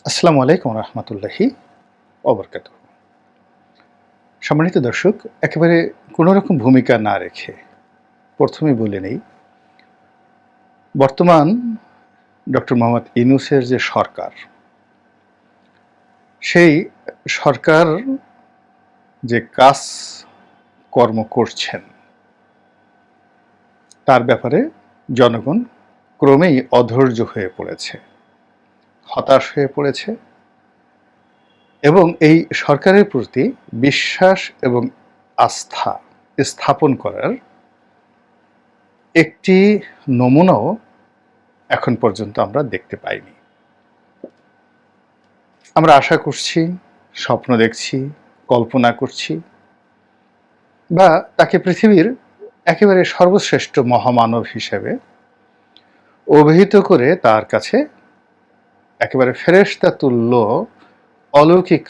আসসালামু আলাইকুম রহমতুল্লাহি ওবরকাতুহ। সম্মানিত দর্শক, একেবারে কোনো রকম ভূমিকা না রেখে প্রথমেই বলে নেই, বর্তমান ডক্টর মোহাম্মদ ইউনূসের যে সরকার, সেই সরকার যে কাজ কর্ম করছেন তার ব্যাপারে জনগণ ক্রমেই অধৈর্য হয়ে পড়েছে, হতাশ হয়ে পড়েছে এবং এই সরকারের প্রতি বিশ্বাস এবং আস্থা স্থাপন করার একটি নমুনাও এখন পর্যন্ত আমরা দেখতে পাইনি। আমরা আশা করছি, স্বপ্ন দেখছি, কল্পনা করছি বা তাকে পৃথিবীর একেবারে সর্বশ্রেষ্ঠ মহামানব হিসেবে অভিহিত করে তার কাছে একেবারে ফেরেশতা তুল্য অলৌকিক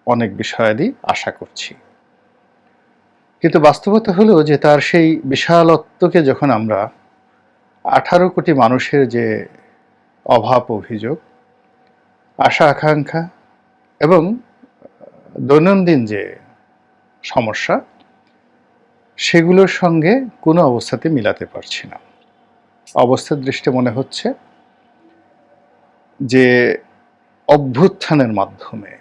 অনেক বিষয়াদি আশা করছি। কিন্তু বাস্তবতা হলো যে তার সেই বিশালত্বকে যখন আমরা 18 কোটি মানুষের যে অভাব অভিযোগ, আশা আকাঙ্ক্ষা এবং দৈনন্দিন যে সমস্যা, সেগুলোর সঙ্গে কোনো অবস্থাতে মিলাতে পারছি না। অবস্থার দৃষ্টিতে মনে হচ্ছে যে অভ্যুত্থানের মাধ্যমে,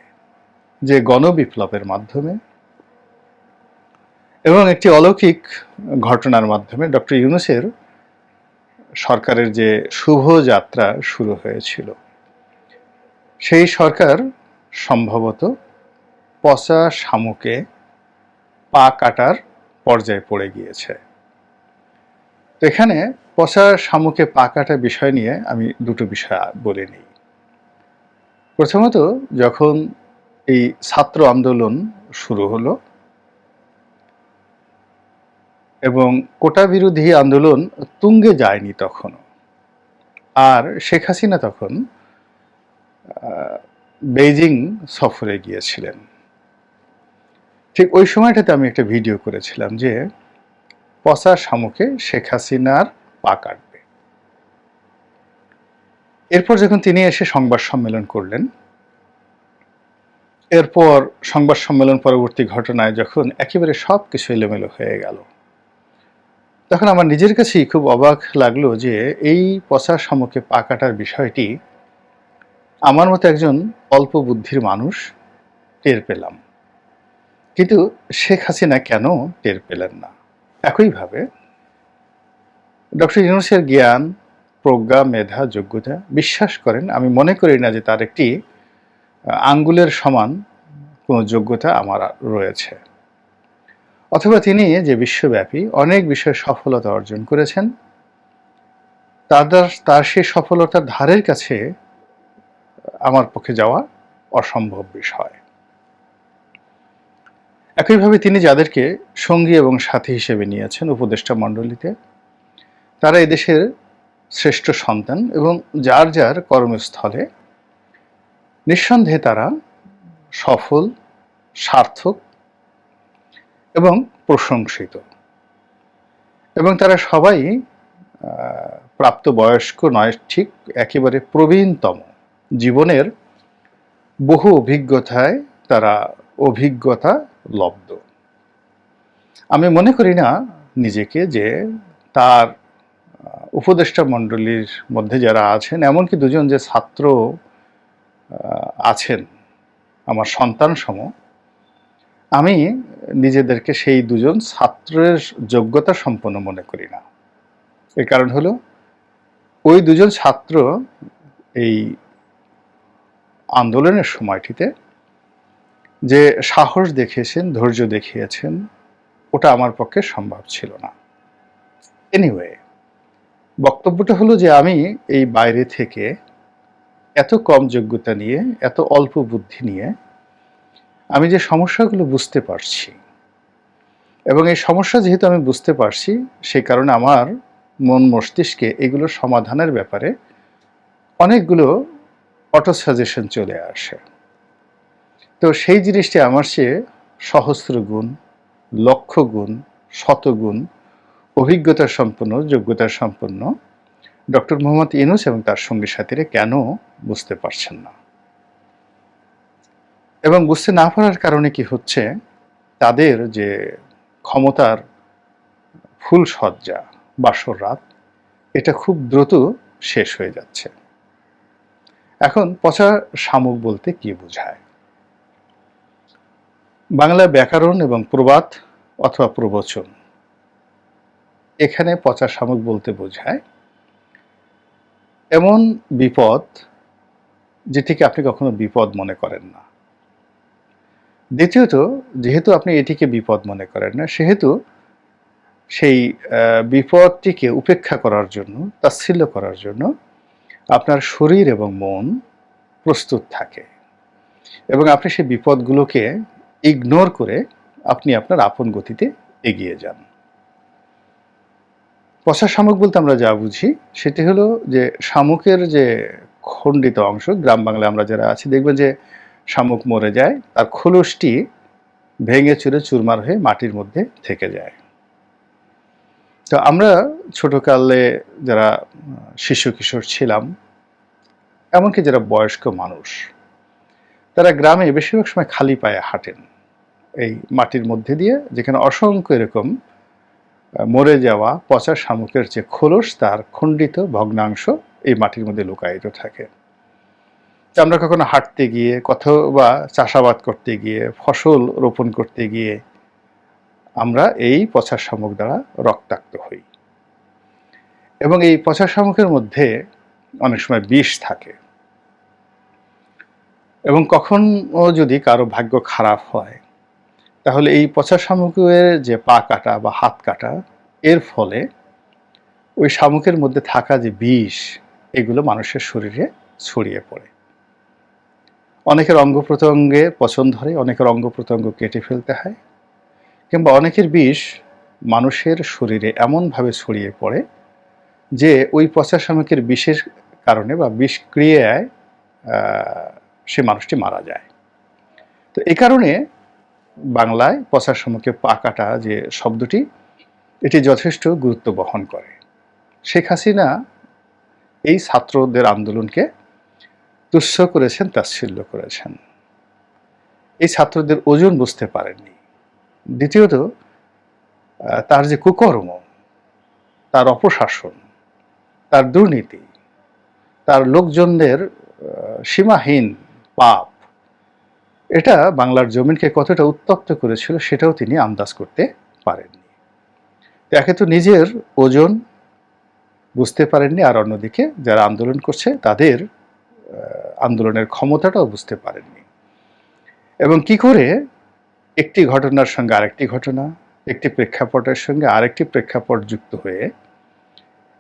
যে গণবিপ্লবের মাধ্যমে এবং একটি অলৌকিক ঘটনার মাধ্যমে ডক্টর ইউনূসের সরকারের যে শুভ যাত্রা শুরু হয়েছিল, সেই সরকার সম্ভবত পচা শামুকে পা কাটার পর্যায়ে পড়ে গিয়েছে। তো এখানে পচা শামুকে পা কাটা বিষয় নিয়ে আমি দুটো বিষয় বলে নিই। প্রথমত, যখন এই ছাত্র আন্দোলন শুরু হলো এবং কোটা বিরোধী আন্দোলন তুঙ্গে যায়নি তখনও, আর শেখ হাসিনা তখন বেইজিং সফরে গিয়েছিলেন, ঠিক ওই সময়টাতে আমি একটা ভিডিও করেছিলাম যে পচা শামুকে শেখ হাসিনার পা কাটবে। এরপর যখন তিনি এসে সংবাদ সম্মেলন করলেন, এরপর সংবাদ সম্মেলন পরবর্তী ঘটনায় যখন একেবারে সব কিছু এলোমেলো হয়ে গেল, তখন আমার নিজের কাছেই খুব অবাক লাগলো যে এই পচা শামুকে পা কাটার বিষয়টি আমার মতো একজন অল্প বুদ্ধির মানুষ টের পেলাম, কিন্তু শেখ হাসিনা কেন টের পেলেন না? একইভাবে ডক্টর ইউনূসের জ্ঞান, প্রজ্ঞা, মেধা, যোগ্যতা বিশ্বাস করেন, আমি মনে করি না যে তার একটি আঙ্গুলের সমান কোনো যোগ্যতা আমার রয়েছে। অথবা তিনি যে বিশ্বব্যাপী অনেক বিষয়ে সফলতা অর্জন করেছেন, তার সেই সফলতার ধারের কাছে আমার পক্ষে যাওয়া অসম্ভব বিষয়। একইভাবে তিনি যাদেরকে সঙ্গী এবং সাথী হিসেবে নিয়েছেন উপদেষ্টা মণ্ডলীতে, তারা এদেশের শ্রেষ্ঠ সন্তান এবং যার যার কর্মস্থলে নিঃসন্দেহে তারা সফল, সার্থক এবং প্রশংসিত, এবং তারা সবাই প্রাপ্তবয়স্ক নয়, ঠিক একেবারে প্রবীণতম, জীবনের বহু অভিজ্ঞতায় তারা অভিজ্ঞতা লব্ধ। আমি মনে করি না নিজেকে যে তার উপদেষ্টা মণ্ডলীর মধ্যে যারা আছেন, এমনকি দুজন যে ছাত্র আছেন আমার সন্তান সম, আমি নিজেদেরকে সেই দুজন ছাত্রের যোগ্যতা সম্পন্ন মনে করি না। এর কারণ হলো, ওই দুজন ছাত্র এই আন্দোলনের সময়টিতে যে সাহস দেখিয়েছেন, ধৈর্য দেখিয়েছেন, ওটা আমার পক্ষে সম্ভব ছিল না। এনিওয়ে, বক্তব্যটা হলো যে আমি এই বাইরে থেকে এত কম যোগ্যতা নিয়ে, এত অল্প বুদ্ধি নিয়ে আমি যে সমস্যাগুলো বুঝতে পারছি, এবং এই সমস্যা যেহেতু আমি বুঝতে পারছি, সেই কারণে আমার মন মস্তিষ্কে এগুলো সমাধানের ব্যাপারে অনেকগুলো অটো সাজেশন চলে আসে। তো সেই জিনিসটি আমার চেয়ে সহস্র গুণ, লক্ষ গুণ, শতগুণ অভিজ্ঞতা সম্পন্ন, যোগ্যতা সম্পন্ন ডক্টর মোহাম্মদ ইউনূস এবং তার সঙ্গী সাথীরা কেন বুঝতে পারছেন না? এবং বুঝতে না পারার কারণে কি হচ্ছে, তাদের যে ক্ষমতার ফুলসজ্জা, বাসর রাত, এটা খুব দ্রুত শেষ হয়ে যাচ্ছে। এখন পচা শামুক বলতে কি বোঝায়? বাংলা ব্যাকরণ এবং প্রবাদ অথবা প্রবচন, এখানে পচা শামুক বলতে বোঝায় এমন বিপদ যেটিকে আপনি কখনো বিপদ মনে করেন না। দ্বিতীয়ত, যেহেতু আপনি এটিকে বিপদ মনে করেন না, সেহেতু সেই বিপদটিকে উপেক্ষা করার জন্য, তাচ্ছিল্য করার জন্য আপনার শরীর এবং মন প্রস্তুত থাকে এবং আপনি সেই বিপদগুলোকে ইগনোর করে আপনি আপনার আপন গতিতে এগিয়ে যান। পচা শামুক বলতে আমরা যা বুঝি সেটি হলো যে শামুকের যে খণ্ডিত অংশ, গ্রাম বাংলায় আমরা যারা আছি দেখবেন যে শামুক মরে যায়, তার খোলসটি ভেঙে চুরে চুরমার হয়ে মাটির মধ্যে থেকে যায়। তো আমরা ছোটকালে যারা শিশু কিশোর ছিলাম, এমনকি যারা বয়স্ক মানুষ, তারা গ্রামে বেশিরভাগ সময় খালি পায়ে হাঁটেন এই মাটির মধ্যে দিয়ে, যেখানে অসংখ্য এরকম মরে যাওয়া পচা শামুকের যে খোলস, তার খণ্ডিত ভগ্নাংশ এই মাটির মধ্যে লুকায়িত থাকে। আমরা কখনো হাঁটতে গিয়ে, অথবা চাষাবাদ করতে গিয়ে, ফসল রোপণ করতে গিয়ে আমরা এই পচা শামুক দ্বারা রক্তাক্ত হই। এবং এই পচা শামুকের মধ্যে অনেক সময় বিষ থাকে। এবং কখনো যদি কারো ভাগ্য খারাপ হয়, তাহলে এই পচা শামুকের যে পা কাটা বা হাত কাটা, এর ফলে ওই শামুকের মধ্যে থাকা যে বিষ, এগুলো মানুষের শরীরে ছড়িয়ে পড়ে। অনেকের অঙ্গ প্রত্যঙ্গে পচন ধরে, অনেকের অঙ্গ প্রত্যঙ্গ কেটে ফেলতে হয়, কিংবা অনেকের বিষ মানুষের শরীরে এমনভাবে ছড়িয়ে পড়ে যে ওই পচা শামুকের বিষের কারণে বা বিষক্রিয়ায় সে মানুষটি মারা যায়। তো এই কারণে বাংলায় পচা শামুকে পা কাটা যে শব্দটি, এটি যথেষ্ট গুরুত্ব বহন করে। শেখ হাসিনা এই ছাত্রদের আন্দোলনকে তুচ্ছ করেছেন, তাচ্ছিল্য করেছেন। এই ছাত্রদের ওজন বুঝতে পারেননি। দ্বিতীয়ত, তার যে কুকর্ম, তার অপশাসন, তার দুর্নীতি, তার লোকজনদের সীমাহীন পাপ, এটা বাংলার জমিনকে কতটা উত্তপ্ত করেছিল সেটাও তিনি আন্দাজ করতে পারেননি। একে তো নিজের ওজন বুঝতে পারেননি, আর অন্যদিকে যারা আন্দোলন করছে তাদের আন্দোলনের ক্ষমতাটাও বুঝতে পারেননি। এবং কি করে একটি ঘটনার সঙ্গে আরেকটি ঘটনা, একটি প্রেক্ষাপটের সঙ্গে আরেকটি প্রেক্ষাপট যুক্ত হয়ে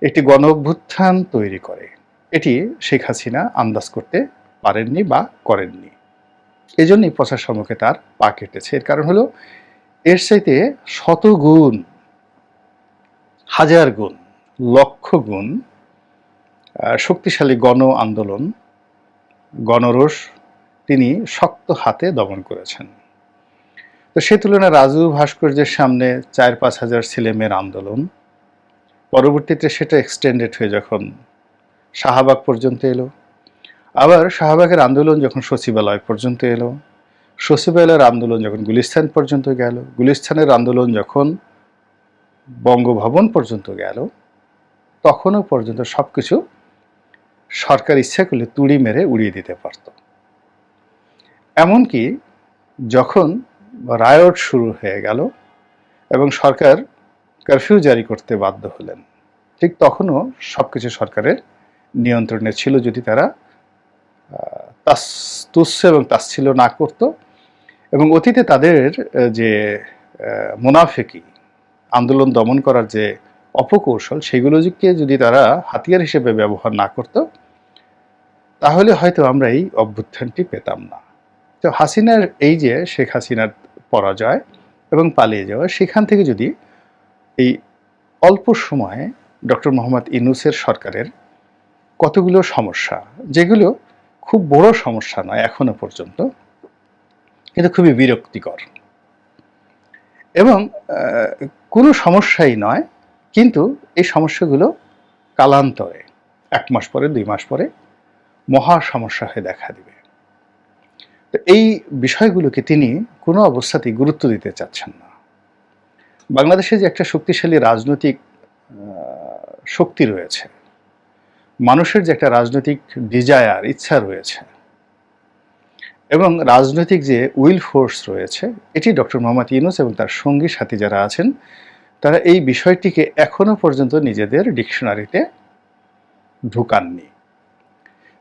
একটি গণ অভ্যুত্থান তৈরি করে, এটি শেখ হাসিনা আন্দাজ করতে পারেননি বা করেননি। এজন্যই পচা শামুকে তার পা কেটেছে। এর কারণ হলো, এর চাইতে শত গুণ, হাজার গুণ, লক্ষ গুণ শক্তিশালী গণ আন্দোলন, গণরোষ তিনি শক্ত হাতে দমন করেছেন। তো সে তুলনায় রাজু ভাস্কর্যের সামনে ৪-৫ হাজার ছেলেমেয়ের আন্দোলন, পরবর্তীতে সেটা এক্সটেন্ডেড হয়ে যখন শাহবাগ পর্যন্ত এলো, আবার শাহবাগের আন্দোলন যখন সচিবালয় পর্যন্ত এলো, সচিবালয়ের আন্দোলন যখন গুলিস্তান পর্যন্ত গেল, গুলিস্তানের আন্দোলন যখন বঙ্গভবন পর্যন্ত গেল, তখনও পর্যন্ত সবকিছু সরকার ইচ্ছা করলে তুড়ি মেরে উড়িয়ে দিতে পারত। এমনকি যখন রায়ট শুরু হয়ে গেল এবং সরকার কারফিউ জারি করতে বাধ্য হলেন, ঠিক তখনও সবকিছু সরকারের নিয়ন্ত্রণে ছিল, যদি তারা তুচ্ছ এবং তাচ্ছিল্য না করত। এবং অতীতে তাদের যে মুনাফেকি, আন্দোলন দমন করার যে অপকৌশল, সেগুলোকে যদি তারা হাতিয়ার হিসেবে ব্যবহার না করত, তাহলে হয়তো আমরা এই অভ্যুত্থানটি পেতাম না। তো হাসিনার এই যে শেখ হাসিনার পরাজয় এবং পালিয়ে যাওয়া, সেখান থেকে যদি এই অল্প সময়ে ডক্টর মোহাম্মদ ইউনূসের সরকারের কতগুলো সমস্যা, যেগুলো খুব বড় সমস্যা নয় এখনো পর্যন্ত, কিন্তু খুবই বিরক্তিকর এবং কোনো সমস্যাই নয়, কিন্তু এই সমস্যাগুলো কালান্তরে 1 মাস পরে, 2 মাস পরে মহা সমস্যা হয়ে দেখা দিবে। তো এই বিষয়গুলোকে তিনি কোনো অবস্থাতেই গুরুত্ব দিতে চাচ্ছেন না। বাংলাদেশে যে একটা শক্তিশালী রাজনৈতিক শক্তি রয়েছে, মানুষের যে একটা রাজনৈতিক ডিজায়ার, ইচ্ছা রয়েছে, এবং রাজনৈতিক যে উইল ফোর্স রয়েছে, এটি ডক্টর মোহাম্মদ ইউনূস এবং তার সঙ্গী সাথী যারা আছেন তারা এই বিষয়টিকে এখনো পর্যন্ত নিজেদের ডিকশনারিতে ঢুকাননি।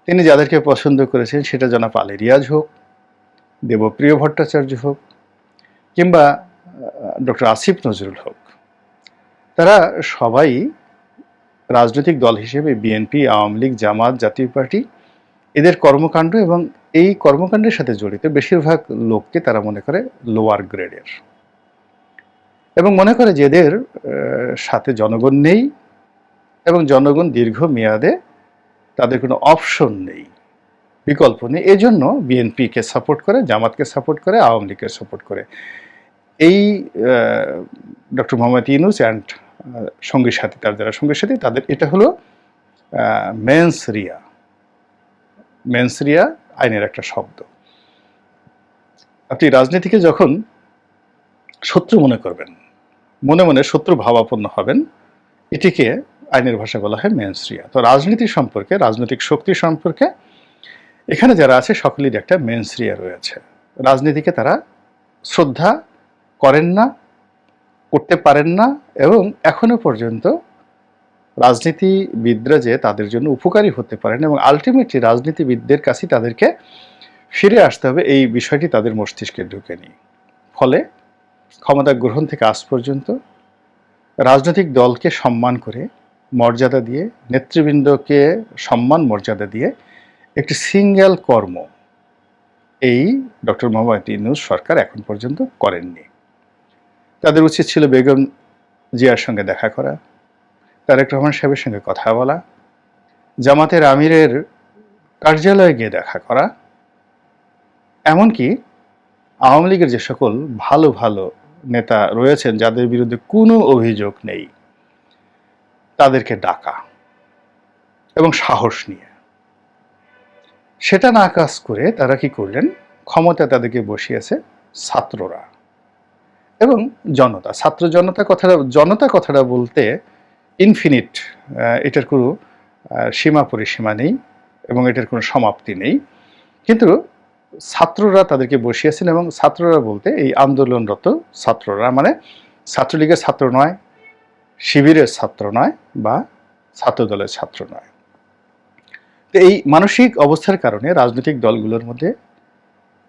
তিনি যাদেরকে পছন্দ করেছেন সেটা জনাব আলী রিয়াজ হোক, দেবপ্রিয় ভট্টাচার্য হোক, কিংবা ডক্টর আসিফ নজরুল হোক, তারা সবাই রাজনৈতিক দল হিসেবে বিএনপি, আওয়ামী লীগ, জামাত, জাতীয় পার্টি এদের কর্মকাণ্ড এবং এই কর্মকাণ্ডের সাথে জড়িত বেশিরভাগ লোককে তারা মনে করে লোয়ার গ্রেডের, এবং মনে করে যে এদের সাথে জনগণ নেই এবং জনগণ দীর্ঘ মেয়াদে তাদের কোনো অপশন নেই, বিকল্প নেই। এজন্য বিএনপিকে সাপোর্ট করে, জামাতকে সাপোর্ট করে, আওয়ামী লীগকে সাপোর্ট করে। এই ডক্টর মোহাম্মদ ইউনূস অ্যান্ড সঙ্গী সাথী, তার যারা সঙ্গী সাথী, তাদের এটা হলো মেন্স রিয়া আইনের একটা শব্দ। আপনি রাজনীতিকে যখন শত্রু মনে করবেন, মনে মনে শত্রু ভাবাপন্ন হবেন, এটিকে আইনের ভাষায় বলা হয় মেন্স রিয়া। তো রাজনীতি সম্পর্কে, রাজনৈতিক শক্তি সম্পর্কে এখানে যারা আছে সকলেরই একটা মেন্স রিয়া রয়েছে। রাজনীতিকে তারা শ্রদ্ধা করেন না, করতে পারেন না, এবং এখনো পর্যন্ত রাজনীতিবিদরা যে তাদের জন্য উপকারী হতে পারেন এবং আলটিমেটলি রাজনীতিবিদদের কাছে তাদেরকে ফিরে আসতে হবে, এই বিষয়টি তাদের মস্তিষ্কে ঢুকেনি। ফলে ক্ষমতা গ্রহণ থেকে আজ পর্যন্ত রাজনৈতিক দলকে সম্মান করে, মর্যাদা দিয়ে, নেতৃবৃন্দকে সম্মান মর্যাদা দিয়ে একটি সিঙ্গেল কর্ম এই ডক্টর মোহাম্মদ ইউনূস সরকার এখন পর্যন্ত করেননি। তাদের উচিত ছিল বেগম জিয়ার সঙ্গে দেখা করা, তারেক রহমান সাহেবের সঙ্গে কথা বলা, জামাতের আমিরের কার্যালয়ে গিয়ে দেখা করা, এমনকি আওয়ামী লীগের যে সকল ভালো ভালো নেতা রয়েছেন যাদের বিরুদ্ধে কোনো অভিযোগ নেই তাদেরকে ডাকা এবং সাহস নিয়ে। সেটা না কাজ করে তারা কি করলেন, ক্ষমতা তাদেরকে বসিয়েছে ছাত্ররা এবং জনতা। ছাত্র জনতা কথাটা বলতে ইনফিনিট, এটার কোনো সীমা পরিসীমা নেই এবং এটার কোনো সমাপ্তি নেই, কিন্তু ছাত্ররা তাদেরকে বসিয়েছেন। এবং ছাত্ররা বলতে এই আন্দোলনরত ছাত্ররা, মানে ছাত্রলীগের ছাত্র নয়, শিবিরের ছাত্র নয়, বা ছাত্রদলের ছাত্র নয়। তো এই মানসিক অবস্থার কারণে রাজনৈতিক দলগুলোর মধ্যে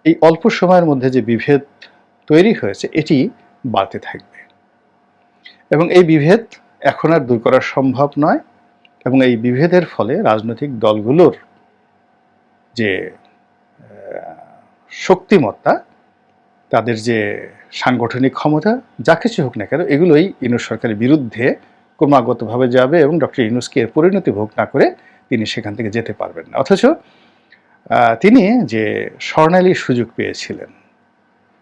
এই অল্প সময়ের মধ্যে যে বিভেদ তৈরি হয়েছে এটি বাড়তে থাকবে এবং এই বিভেদ এখন আর দূর করা সম্ভব নয়। এবং এই বিভেদের ফলে রাজনৈতিক দলগুলোর যে শক্তিমত্তা, তাদের যে সাংগঠনিক ক্ষমতা, যা কিছু হোক না কেন, এগুলোই ইউনূস সরকারের বিরুদ্ধে ক্রমাগতভাবে যাবে এবং ডক্টর ইউনূসকে এর পরিণতি ভোগ না করে তিনি সেখান থেকে যেতে পারবেন না। অথচ তিনি যে স্বর্ণালী সুযোগ পেয়েছিলেন,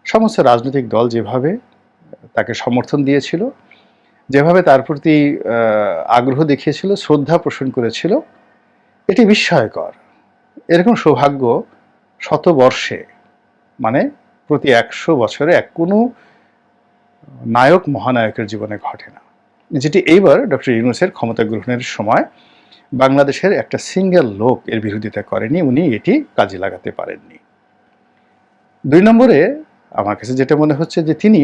সমস্ত রাজনৈতিক দল যেভাবে তাকে সমর্থন দিয়েছিল, যেভাবে তার প্রতি আগ্রহ দেখিয়েছিল, শ্রদ্ধা পোষণ করেছিল, এটি বিস্ময়কর। এরকম সৌভাগ্য শতবর্ষে, মানে প্রতি 100 বছরে কোনো নায়ক মহানায়কের জীবনে ঘটে না, যেটি এইবার ডক্টর ইউনূসের ক্ষমতা গ্রহণের সময় বাংলাদেশের একটা সিঙ্গেল লোক এর বিরোধিতা করেনি, উনি এটি কাজে লাগাতে পারেননি। 2 নম্বরে আমার কাছে যেটা মনে হচ্ছে যে তিনি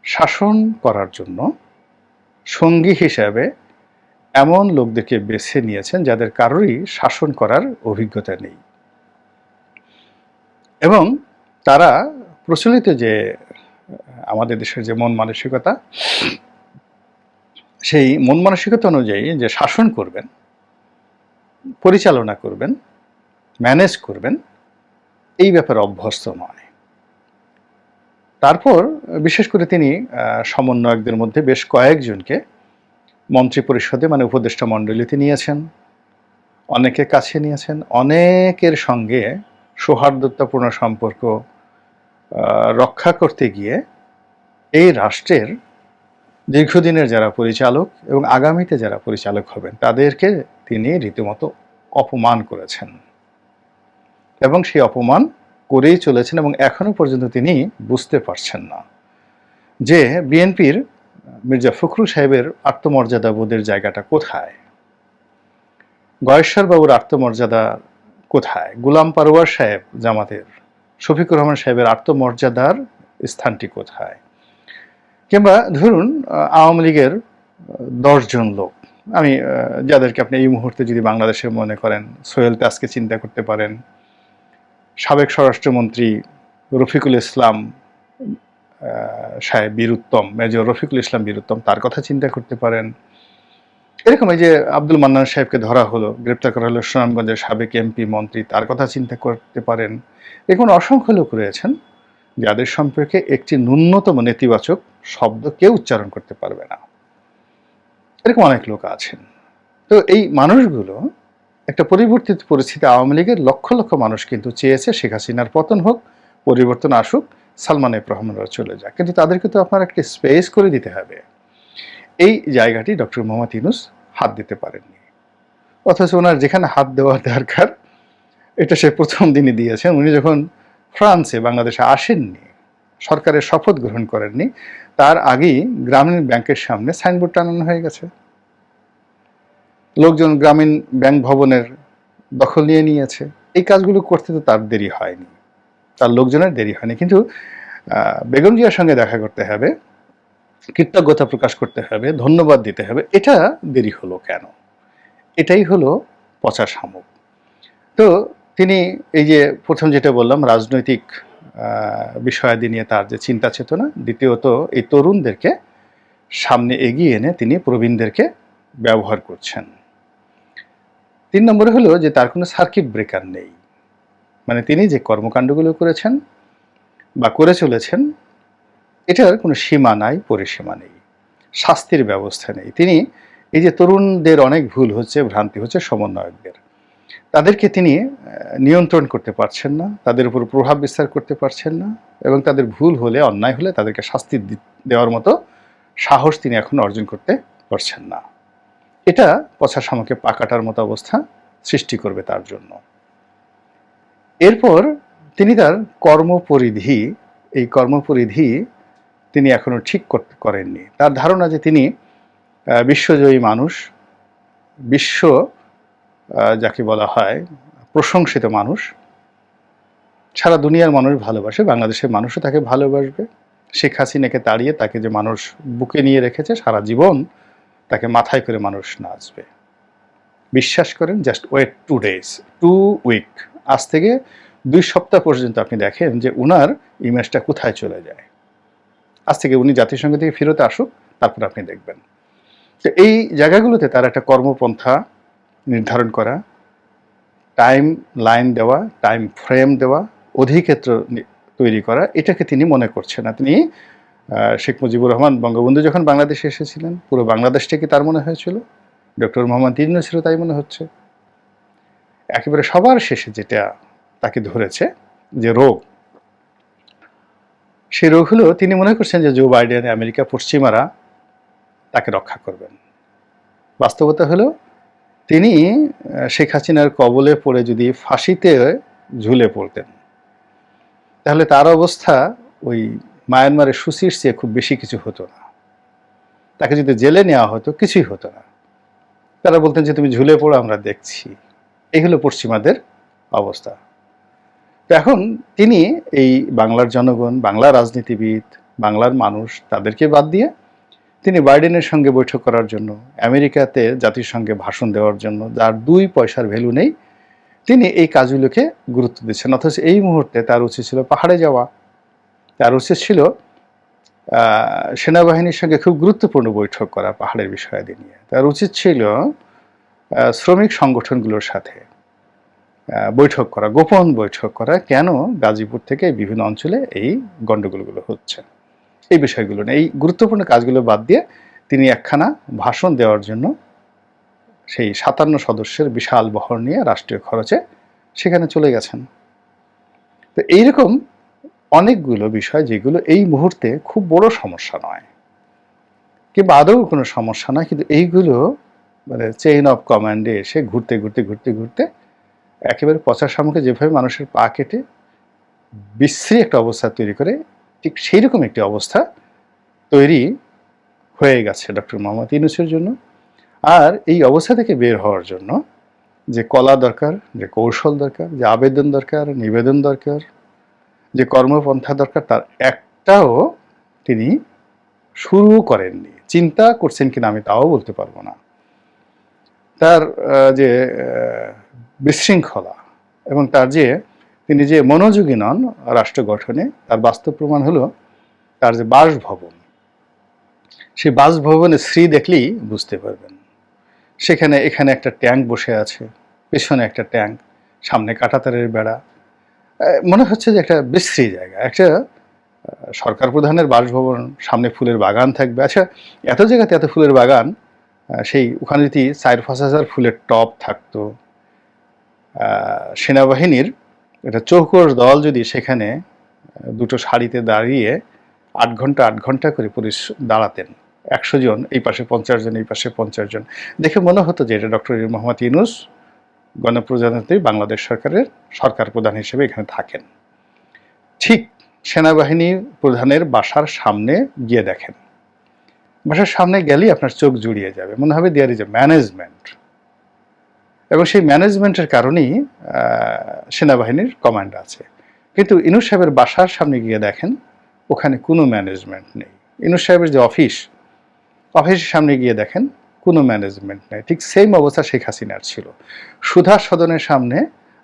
শাসন করার জন্য সঙ্গী হিসাবে এমন লোকদেরকে বেছে নিয়েছেন যাদের কারোরই শাসন করার অভিজ্ঞতা নেই, এবং তারা প্রচলিত যে আমাদের দেশের যে মন মানসিকতা, সেই মন মানসিকতা অনুযায়ী যে শাসন করবেন, পরিচালনা করবেন, ম্যানেজ করবেন, এই ব্যাপারে অভ্যস্ত নয়। তারপর বিশেষ করে তিনি সমন্বয়কদের মধ্যে বেশ কয়েকজনকে মন্ত্রী পরিষদে, মানে উপদেষ্টা মণ্ডলীতে নিয়েছেন, অনেকের কাছে নিয়েছেন, অনেকের সঙ্গে সৌহার্দ্যতাপূর্ণ সম্পর্ক রক্ষা করতে গিয়ে এই রাষ্ট্রের দীর্ঘদিনের যারা পরিচালক এবং আগামীতে যারা পরিচালক হবেন তাদেরকে তিনি রীতিমতো অপমান করেছেন, এবং সেই অপমান করেই চলেছেন এবং এখনো পর্যন্ত তিনি বুঝতে পারছেন না যে বিএনপির মির্জা ফখরুল সাহেবের আত্মমর্যাদাবোধের জায়গাটা কোথায়, গয়েশ্বর বাবুর আত্মমর্যাদা কোথায়, গোলাম পারওয়ার সাহেব জামাতের, শফিকুর রহমান সাহেবের আত্মমর্যাদার স্থানটি কোথায়, কিংবা ধরুন আওয়ামী লীগের 10 জন লোক, আমি যাদেরকে আপনি এই মুহূর্তে যদি বাংলাদেশে মনে করেন, সোহেল তাজকে চিন্তা করতে পারেন, সাবেক স্বরাষ্ট্রমন্ত্রী রফিকুল ইসলাম সাহেব বীরুত্তম, মেজর রফিকুল ইসলাম বীরুত্তম, তার কথা চিন্তা করতে পারেন। এরকম এই যে আব্দুল মান্নান সাহেবকে ধরা হলো, গ্রেপ্তার করা হলো, সুনামগঞ্জের সাবেক এমপি মন্ত্রী, তার কথা চিন্তা করতে পারেন। এরকম অসংখ্য লোক রয়েছেন যাদের সম্পর্কে একটি ন্যূনতম নেতিবাচক শব্দ কেউ উচ্চারণ করতে পারবে না। এরকম অনেক লোক আছেন। তো এই মানুষগুলো একটা পরিবর্তিত পরিস্থিতি, আওয়ামী লীগের লক্ষ লক্ষ মানুষ কিন্তু চেয়েছে শেখ হাসিনার পতন হোক, পরিবর্তন আসুক, সালমান এফ রহমানরা চলে যাক, কিন্তু তাদেরকে তো আপনার একটা স্পেস করে দিতে হবে। এই জায়গাটি ডক্টর মোহাম্মদ ইউনূস হাত দিতে পারেননি, অথচ ওনার যেখানে হাত দেওয়ার দরকার এটা সে প্রথম দিনই দিয়েছেন। উনি যখন ফ্রান্সে বাংলাদেশে আসেননি, সরকারের শপথ গ্রহণ করেননি, তার আগেই গ্রামীণ ব্যাংকের সামনে সাইনবোর্ড টানানো হয়ে গেছে। লোকজন গ্রামীণ ব্যাংক ভবনের দখল নিয়ে নিয়েছে। এই কাজগুলো করতে তো তার দেরি হয়নি, তার লোকজনের দেরি হয়নি, কিন্তু বেগম জিয়ার সঙ্গে দেখা করতে হবে, কৃতজ্ঞতা প্রকাশ করতে হবে, ধন্যবাদ দিতে হবে, এটা দেরি হলো কেন? এটাই হলো পচা শামুক। তো তিনি এই যে প্রথম যেটা বললাম, রাজনৈতিক বিষয়াদি নিয়ে তার যে চিন্তা চেতনা, দ্বিতীয়ত এই তরুণদেরকে সামনে এগিয়ে এনে তিনি প্রবীণদেরকে ব্যবহার করছেন। 3 নম্বরে হলো যে তার কোনো সার্কিট ব্রেকার নেই, মানে তিনি যে কর্মকাণ্ডগুলো করেছেন বা করে চলেছেন এটার কোনো সীমা নাই, পরিসীমা নেই, শাস্তির ব্যবস্থা নেই। তিনি এই যে তরুণদের অনেক ভুল হচ্ছে, ভ্রান্তি হচ্ছে, সমন্বয়কদের, তাদেরকে তিনি নিয়ন্ত্রণ করতে পারছেন না, তাদের উপর প্রভাব বিস্তার করতে পারছেন না, এবং তাদের ভুল হলে, অন্যায় হলে তাদেরকে শাস্তি দেওয়ার মতো সাহস তিনি এখন অর্জন করতে পারছেন না। এটা পচা শামুকে পাকাটার মতো অবস্থা সৃষ্টি করবে তার জন্য। এরপর তিনি তার কর্মপরিধি, এই কর্মপরিধি তিনি এখনো ঠিক করতে করেননি। তার ধারণা যে তিনি বিশ্বজয়ী মানুষ, বিশ্ব যাকে বলা হয় প্রশংসিত মানুষ, সারা দুনিয়ার মানুষ ভালোবাসে, বাংলাদেশের মানুষও তাকে ভালোবাসবে। শেখ হাসিনাকে তাড়িয়ে তাকে যে মানুষ বুকে নিয়ে রেখেছে, সারা জীবন তাকে মাথায় করে মানুষ নাচবে। বিশ্বাস করেন, জাস্ট ওয়েট 2 days, 2 week, আজ থেকে 2 সপ্তাহ পর্যন্ত আপনি দেখেন যে উনার ইমেজটা কোথায় চলে যায়। আজ থেকে উনি জাতিসংঘ থেকে ফেরত আসুক, তারপর আপনি দেখবেন। তো এই জায়গাগুলোতে তার একটা কর্মপন্থা নির্ধারণ করা, টাইম লাইন দেওয়া, টাইম ফ্রেম দেওয়া, অধিক্ষেত্র তৈরি করা, এটাকে তিনি মনে করছেন না। তিনি শেখ মুজিবুর রহমান বঙ্গবন্ধু যখন বাংলাদেশে এসেছিলেন, পুরো বাংলাদেশটাকে তার মনে হয়েছিল, ডক্টর মোহাম্মদ ইউনূসেরও তাই মনে হচ্ছে। একেবারে সবার শেষে যেটা তাকে ধরেছে যে রোগ, সেই রোগ হলো তিনি মনে করছেন যে জো বাইডেন, আমেরিকা, পশ্চিমারা তাকে রক্ষা করবেন। বাস্তবতা হলো তিনি শেখ হাসিনার কবলে পড়ে যদি ফাঁসিতে ঝুলে পড়তেন, তাহলে তার অবস্থা ওই মায়ানমারের সুচির চেয়ে খুব বেশি কিছু হতো না। তাকে যদি জেলে নেওয়া হতো, কিছুই হতো না। তারা বলতেন যে তুমি ঝুলে পড়ো, আমরা দেখছি। এই হলো পশ্চিমাদের অবস্থা। তো এখন তিনি এই বাংলার জনগণ, বাংলার রাজনীতিবিদ, বাংলার মানুষ, তাদেরকে বাদ দিয়ে তিনি বাইডেনের সঙ্গে বৈঠক করার জন্য, আমেরিকাতে জাতিসংঘে ভাষণ দেওয়ার জন্য, যার 2 পয়সার ভ্যালু নেই, তিনি এই কাজগুলোকে গুরুত্ব দিচ্ছেন। অথচ এই মুহূর্তে তার উচিত ছিল পাহাড়ে যাওয়া, তার উচিত ছিল সেনাবাহিনীর সঙ্গে খুব গুরুত্বপূর্ণ বৈঠক করা পাহাড়ের বিষয়াদি নিয়ে। তার উচিত ছিল শ্রমিক সংগঠনগুলোর সাথে বৈঠক করা, গোপন বৈঠক করা, কেন গাজীপুর থেকে বিভিন্ন অঞ্চলে এই গণ্ডগোলগুলো হচ্ছে, এই বিষয়গুলো নিয়ে। এই গুরুত্বপূর্ণ কাজগুলো বাদ দিয়ে তিনি একখানা ভাষণ দেওয়ার জন্য সেই 57 সদস্যের বিশাল বহর নিয়ে রাষ্ট্রীয় খরচে সেখানে চলে গেছেন। তো এইরকম অনেকগুলো বিষয় যেগুলো এই মুহূর্তে খুব বড় সমস্যা নয়, কিংবা আদৌ কোনো সমস্যা নয়, কিন্তু এইগুলো মানে চেইন অফ কমান্ডে এসে ঘুরতে ঘুরতে ঘুরতে ঘুরতে একেবারে পচা শামুকে যেভাবে মানুষের পা কেটে বিশ্রী একটা অবস্থা তৈরি করে, ঠিক সেই রকম একটি অবস্থা তৈরি হয়ে গেছে ডক্টর মোহাম্মদ ইউনূসের জন্য। আর এই অবস্থা থেকে বের হওয়ার জন্য যে কলা দরকার, যে কৌশল দরকার, যে আবেদন দরকার, নিবেদন দরকার, যে কর্মপন্থা দরকার, তার একটাও তিনি শুরু করেননি। চিন্তা করছেন কিনা আমি তাও বলতে পারবো না। তার যে বিশৃঙ্খলা এবং তার যে তিনি যে মনোযোগী নন রাষ্ট্র গঠনে, তার বাস্তব প্রমাণ হলো তার যে বাসভবন, সেই বাসভবনের শ্রী দেখলেই বুঝতে পারবেন। সেখানে এখানে একটা ট্যাঙ্ক বসে আছে, পেছনে একটা ট্যাঙ্ক, সামনে কাঁটাতারের বেড়া। মনে হচ্ছে যে একটা বিশ্রী জায়গা, একটা সরকার প্রধানের বাসভবন, সামনে ফুলের বাগান থাকবে। আচ্ছা, এত জায়গাতে এত ফুলের বাগান, সেই ওখানে যদি 4-5 হাজার ফুলের টব থাকতো, সেনাবাহিনীর একটা চৌকস দল যদি সেখানে দুটো সারিতে দাঁড়িয়ে 8 ঘন্টা করে পুলিশ দাঁড়াতেন, 100 জন এই পাশে, 50 জন এই পাশে, 50 জন, দেখে মনে হতো যে এটা ডক্টর মোহাম্মদ ইউনূস গণপ্রজাতন্ত্রী বাংলাদেশ সরকারের সরকার প্রধান হিসেবে এখানে থাকেন। ঠিক সেনাবাহিনী প্রধানের বাসার সামনে গিয়ে দেখেন, বাসার সামনে গেলেই আপনার চোখ জুড়িয়ে যাবে, মনে হবে দেয়ার ইজ এ ম্যানেজমেন্ট। এবং সেই ম্যানেজমেন্টের কারণেই সেনাবাহিনীর কমান্ড আছে। কিন্তু ইউনূস সাহেবের বাসার সামনে গিয়ে দেখেন ওখানে কোনো ম্যানেজমেন্ট নেই। ইউনূস সাহেবের যে অফিসের সামনে গিয়ে দেখেন কোনো ম্যানেজমেন্ট নেই। ঠিক সেম অবস্থা শেখ হাসিনার ছিল। সুধা সদনের সামনে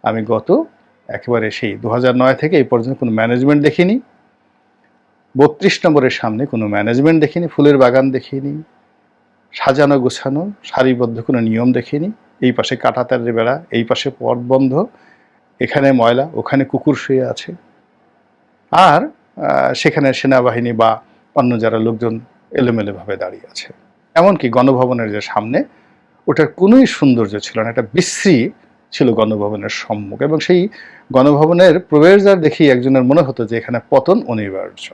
আমি গত একেবারে সেই 2009 থেকে এই পর্যন্ত কোনো ম্যানেজমেন্ট দেখিনি। 32 নম্বরের সামনে কোনো ম্যানেজমেন্ট দেখিনি, ফুলের বাগান দেখিনি, সাজানো গোছানো সারিবদ্ধ কোনো নিয়ম দেখিনি। এই পাশে কাঁটাতারের বেড়া, এই পাশে পথ বন্ধ, এখানে ময়লা, ওখানে কুকুর শুয়ে আছে। আর সেখানে সেনাবাহিনী বা অন্য যারা লোকজন এলোমেলোভাবে দাঁড়িয়ে আছে। এমনকি গণভবনের যে সামনে, ওটার কোনোই সৌন্দর্য ছিল না, একটা বিশ্রী ছিল গণভবনের সম্মুখ। এবং সেই গণভবনের প্রবেশদ্বার দেখেই একজনের মনে হতো যে এখানে পতন অনিবার্য।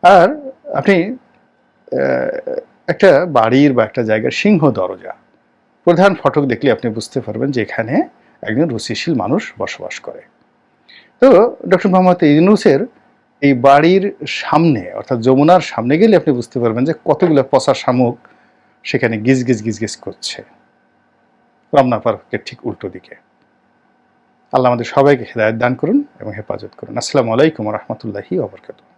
আর আপনি একটা বাড়ির বা একটা জায়গার সিংহ দরজা, প্রধান ফটক দেখলে আপনি বুঝতে পারবেন যে এখানে একজন রুচিশীল মানুষ বসবাস করে। তো ডক্টর মোহাম্মদ ইউনূসের এই বাড়ির সামনে, অর্থাৎ যমুনার সামনে গেলে আপনি বুঝতে পারবেন যে কতগুলো পচা শামুক সেখানে গিজ গিজ গিজ গিজ করছে, রমনা পার্কের ঠিক উল্টো দিকে। আল্লাহ আমাদের সবাইকে হেদায়েত দান করুন এবং হেফাজত করুন। আসসালামু আলাইকুম ওয়া রাহমাতুল্লাহি ওয়া বারাকাতুহু।